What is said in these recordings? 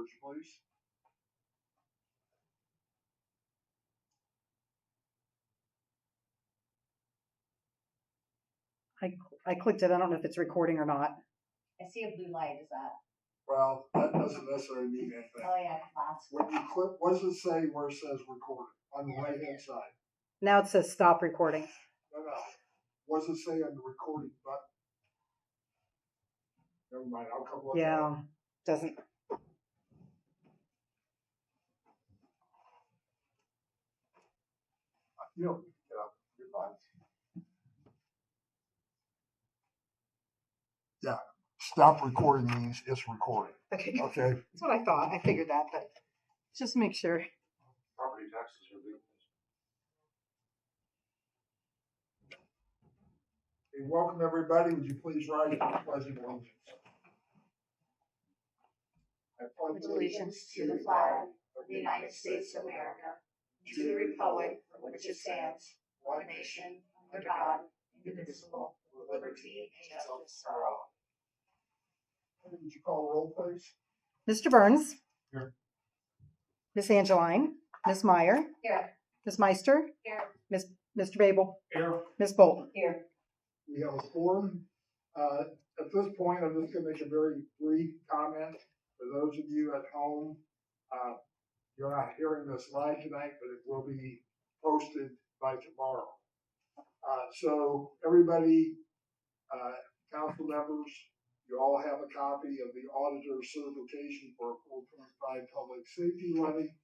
numbers, please. I clicked it. I don't know if it's recording or not. I see a blue light, is that? Well, that doesn't necessarily mean anything. Oh, yeah, class. When you click, what does it say where it says recording? On the right hand side? Now it says stop recording. No. What does it say on the recording button? Never mind, I'll come look at it. Yeah, doesn't. You don't need to get up. You're fine. Yeah, stop recording means it's recording. Okay, Okay. that's what I thought. I figured that, but just make sure. Property taxes are big. Okay, welcome everybody. Would you please rise for the pledge of allegiance? I Pledge allegiance to the flag of the United States of America, to the republic for which it stands, one nation, under God, indivisible, with liberty and justice for all. Would you call roll, please? Mr. Burns. Here. Miss Angeline. Miss Meyer. Here. Miss Meister. Here. Mr. Babel. Here. Miss Bolton. Here. We have a forum. At this point, I'm just going to make a very brief comment. For those of you at home, you're not hearing this live tonight, but it will be posted by tomorrow. So everybody, council members, you all have a copy of the auditor's certification for a 4.5 public safety levy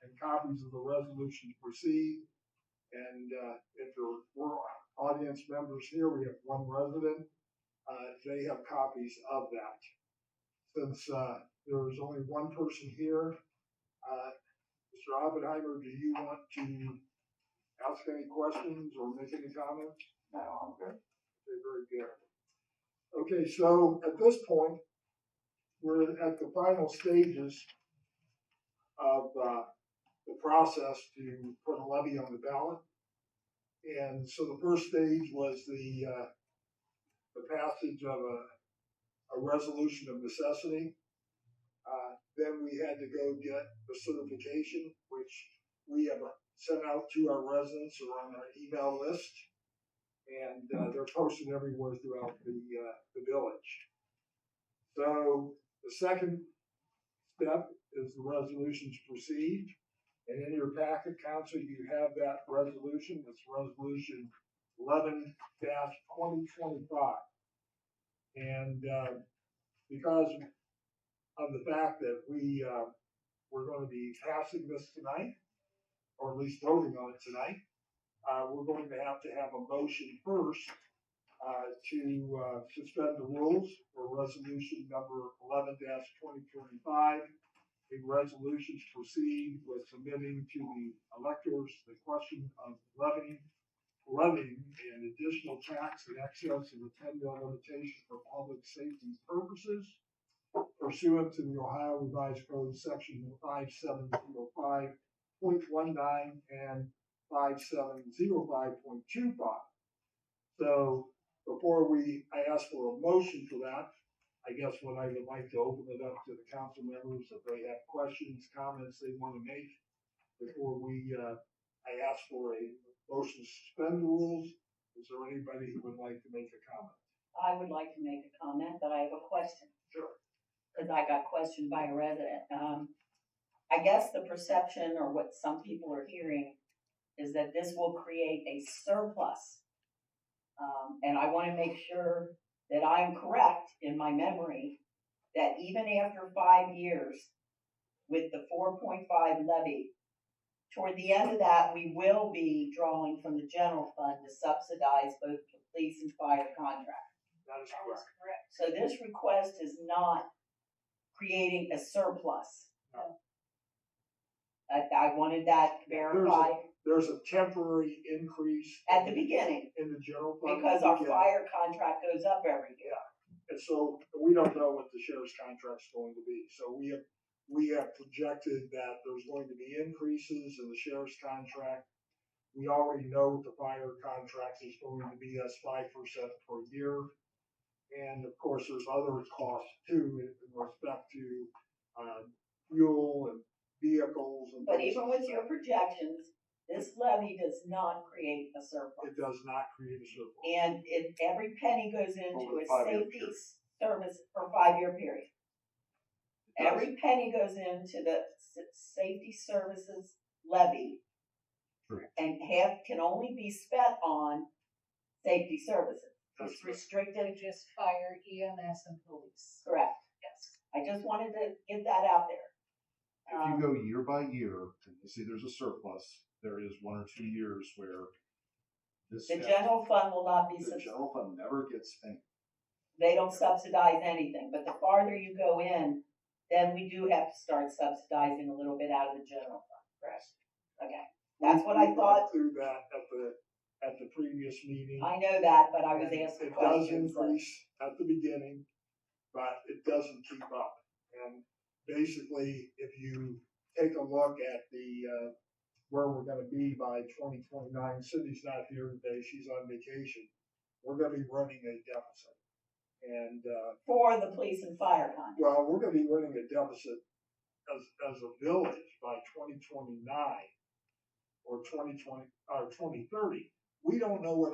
and copies of the resolution to proceed. And if there were audience members here, we have one resident. They have copies of that. Since there is only one person here, Mr. Oppenheimer, do you want to ask any questions or make any comments? No, I'm good. Okay, very good. Okay, so at this point, we're at the final stages of the process to put a levy on the ballot. And so the first stage was the passage of a resolution of necessity. Then we had to go get the certification, which we have sent out to our residents or on our email list. And they're posted everywhere throughout the village. So the second step is the resolution to proceed. And in your packet, council, you have that resolution. It's resolution 11-2025. And because of the fact that we're going to be passing this tonight, or at least voting on it tonight, we're going to have a motion first to suspend the rules for resolution number 11-2025. A resolution to proceed with submitting to the electors the question of levying an additional tax in excess of the 10 mil limitation for public safety purposes pursuant to the Ohio Revised Code section 5705.19 and 5705.25. So before I ask for a motion for that, I guess what I would like to open it up to the council members if they have questions, comments they want to make before I ask for a motion to suspend the rules. Is there anybody who would like to make a comment? I would like to make a comment, but I have a question. Sure. Because I got questioned by a resident. I guess the perception or what some people are hearing is that this will create a surplus. And I want to make sure that I'm correct in my memory that even after 5 years with the 4.5 levy, toward the end of that, we will be drawing from the general fund to subsidize both the police and fire contracts. That is correct. So this request is not creating a surplus. No. I wanted that verified. There's a temporary increase At the beginning, in the general fund because our fire contract goes up every year. And so we don't know what the sheriff's contract's going to be. So we have projected that there's going to be increases in the sheriff's contract. We already know what the fire contract is going to be. That's 5% per year. And of course, there's other costs too in respect to fuel and vehicles and But things even like with your that. projections, this levy does not create a surplus. It does not create a surplus. And if every penny goes into Over a the 5-year safety period. service for a 5-year period. It does. Every penny goes into the safety services levy. Correct. And half can only be spent on safety services. That's It's right. restricted, Just fire, EMS, and police. correct. Yes. I just wanted to get that out there. If you go year by year and you see there's a surplus, there is 1 or 2 years where this The general fund will not be, the general fund never gets any. they don't subsidize anything, but the farther you go in, then we do have to start subsidizing a little bit out of the general fund. Correct. Okay, that's what I We thought. went through that at the previous meeting. I know that, but I was And asking it does questions. increase at the beginning, but it doesn't keep up. And basically, if you take a look at the, where we're gonna be by 2029, Cindy's not here today, she's on vacation. We're gonna be running a deficit. And, For the police and fire contract. well, we're gonna be running a deficit as a village by 2029 or 2030. We don't know what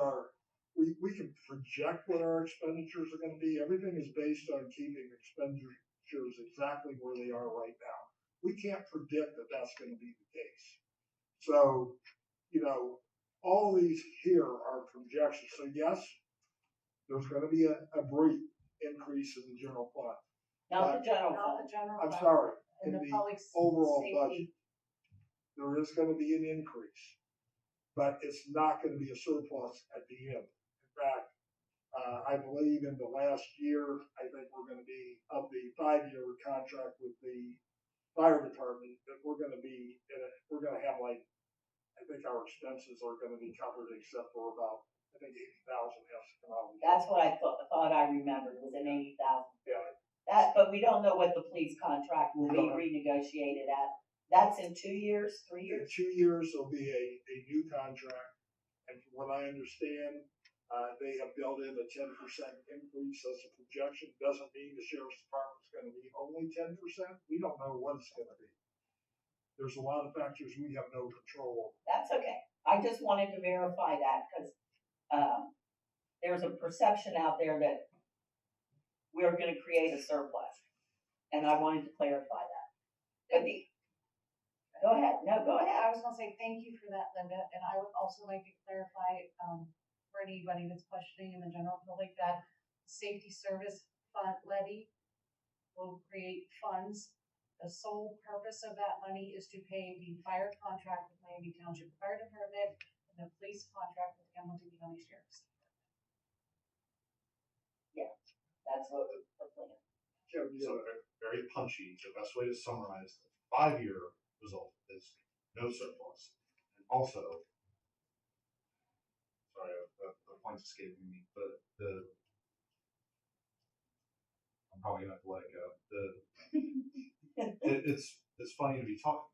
we can project what our expenditures are gonna be. Everything is based on keeping expenditures exactly where they are right now. We can't predict that that's gonna be the case. So, all these here are projections. So yes, there's gonna be a brief increase in the general fund. Not the general Not fund. the general I'm fund. sorry, And in the the public overall safety. budget. There is gonna be an increase, but it's not gonna be a surplus at the end. In fact, I believe in the last year, I think we're gonna be, of the 5-year contract with the fire department, that we're gonna have I think our expenses are gonna be covered except for about, I think 80,000 has to come out. That's what I thought I remembered, was an 80,000. Yeah, But we don't know what the police contract will We be don't know. renegotiated at. That's in 2 years, 3 in years? 2 years, there'll be a new contract, and from what I understand, they have built in a 10% increase as a projection. Doesn't mean the sheriff's department's gonna be only 10%. We don't know what it's gonna be. There's a lot of factors we have no control over. That's okay. I just wanted to verify that, because, there's a perception out there that we're gonna create a surplus, and I wanted to clarify that. But go ahead, no, go ahead. I was gonna say thank you for that, Linda, and I would also like to clarify, for anybody that's questioning in the general public, that safety service fund levy will create funds. The sole purpose of that money is to pay the fire contract with Miami Township Fire Department and the police contract with Hamilton County Sheriff's. That's what the plan. Kevin, So very punchy. The best way to summarize the 5-year result is no surplus. And also, sorry, the point's escaping me, but I'm probably gonna have to let it go. It's funny to be talking.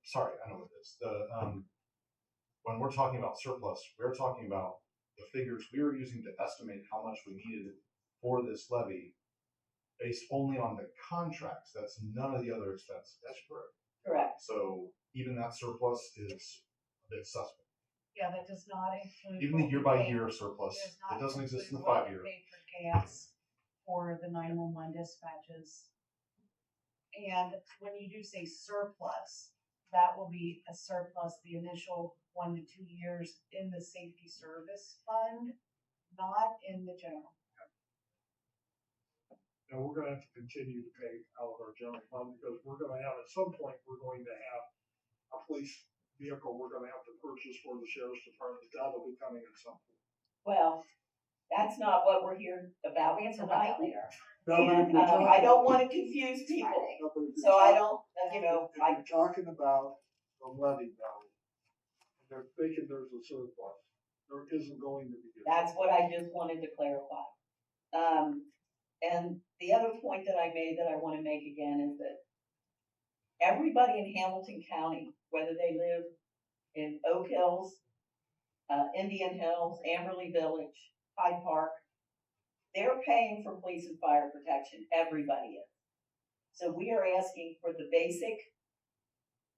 Sorry, I know what it is. When we're talking about surplus, we're talking about the figures we were using to estimate how much we needed for this levy, based only on the contracts. That's none of the other expenses. That's correct. Correct. So even that surplus is a bit suspect. Yeah, that does not include. Even the what year we by pay- year surplus, does not it doesn't exist in the include what 5-year. we pay for gas for the 911 dispatches. And when you do say surplus, that will be a surplus the initial 1 to 2 years in the safety service fund, not in the general. And we're gonna have to continue to pay out of our general fund, because we're gonna have, at some point, we're going to have a police vehicle we're gonna have to purchase for the sheriff's department. That'll be coming at some point. Well, that's not what we're here about We'll answer about tonight. that later. And, I don't wanna confuse people, so I don't, If you're talking about the levy value, and they're thinking there's a surplus, there isn't going to be. a that's surplus. what I just wanted to clarify. And the other point that I made that I wanna make again is that everybody in Hamilton County, whether they live in Oak Hills, Indian Hills, Amberley Village, Hyde Park, they're paying for police and fire protection. Everybody is. So we are asking for the basic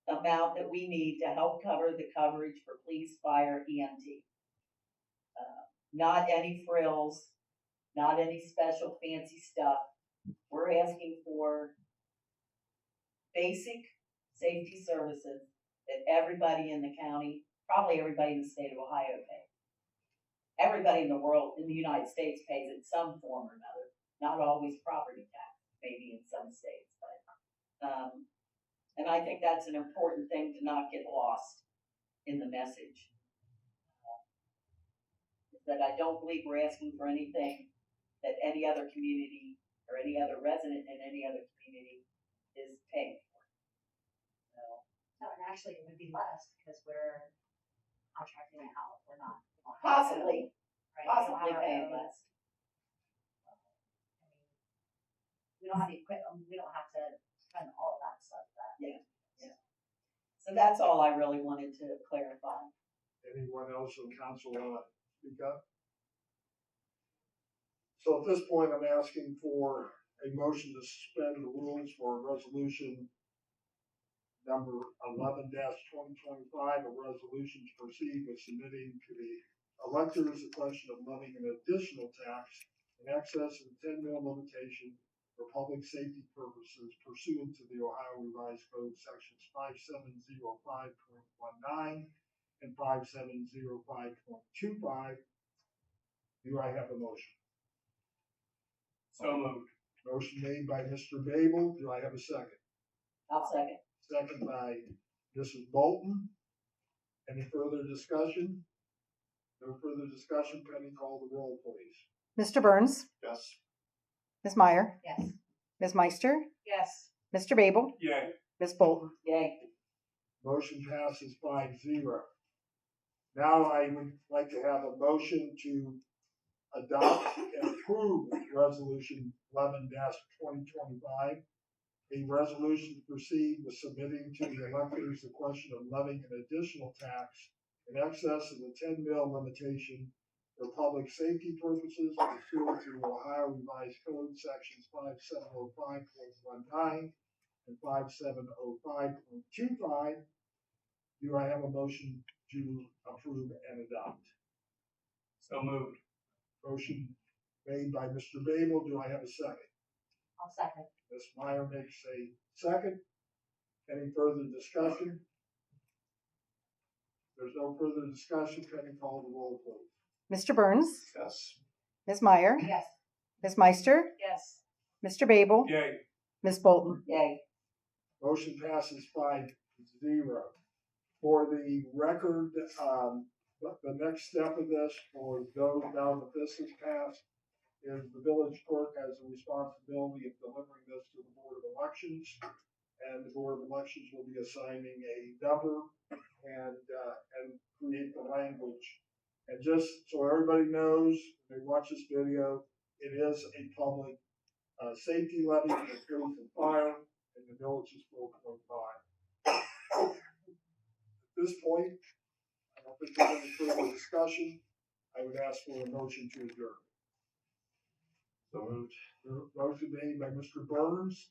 amount that we need to help cover the coverage for police, fire, EMT. Not any frills, not any special fancy stuff. We're asking for basic safety services that everybody in the county, probably everybody in the state of Ohio pays. Everybody in the world, in the United States pays in some form or another, not always property tax, maybe in some states, but, and I think that's an important thing to not get lost in the message. That I don't believe we're asking for anything that any other community or any other resident in any other community is paying for. So, No, and actually it would be less because we're contracting it out, we're not. possibly, Right, we don't have possibly our paying own- less. I mean, we don't have the equipment, we don't have to spend all of that stuff that. So that's all I really wanted to clarify. Anyone else on council want to speak up? So at this point, I'm asking for a motion to suspend the rules for resolution number 11-2025, a resolution to proceed with submitting to the electors the question of levying an additional tax in excess of the 10 mil limitation for public safety purposes pursuant to the Ohio Revised Code sections 5705.19 and 5705.25. Do I have a motion? So moved. Motion made by Mr. Babel. Do I have a second? I'll second. Second by Mrs. Bolton. Any further discussion? No further discussion. Penny, call the roll, please. Mr. Burns, Yes. Ms. Meyer, Yes. Ms. Meister, Yes. Mr. Babel, Yay. Ms. Bolton. Yay. Motion passes 5-0. Now I would like to have a motion to adopt and approve resolution 11-2025. A resolution to proceed with submitting to the electors the question of levying an additional tax in excess of the 10 mil limitation for public safety purposes pursuant to Ohio Revised Code sections 5705.19 and 5705.25. Do I have a motion to approve and adopt? So moved. Motion made by Mr. Babel. Do I have a second? I'll second. Ms. Meyer makes a second. Any further discussion? There's no further discussion. Penny, call the roll, please. Mr. Burns, Yes. Ms. Meyer, Yes. Ms. Meister, Yes. Mr. Babel, Yay. Ms. Bolton. Yay. Motion passes 5-0. For the record, the next step of this, for those now that this is passed, is the village clerk has the responsibility of delivering this to the Board of Elections. And the Board of Elections will be assigning a number and create the language. And just so everybody knows, when they watch this video, it is a public safety levy for police and fire, and the village is 4.5. At this point, I don't think there's any further discussion. I would ask for a motion to adjourn. So moved. Motion made by Mr. Burns,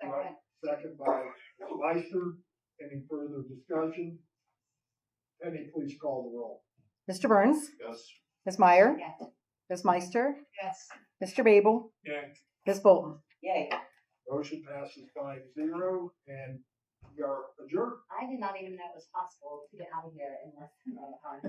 Second. second by Ms. Meister. Any further discussion? Penny, please call the roll. Mr. Burns, Yes. Ms. Meyer, Yes. Ms. Meister, Yes. Mr. Babel, Yay. Ms. Bolton. Yay. Motion passes 5-0, and we are adjourned. I did not even know it was possible to get out of here in less than an hour.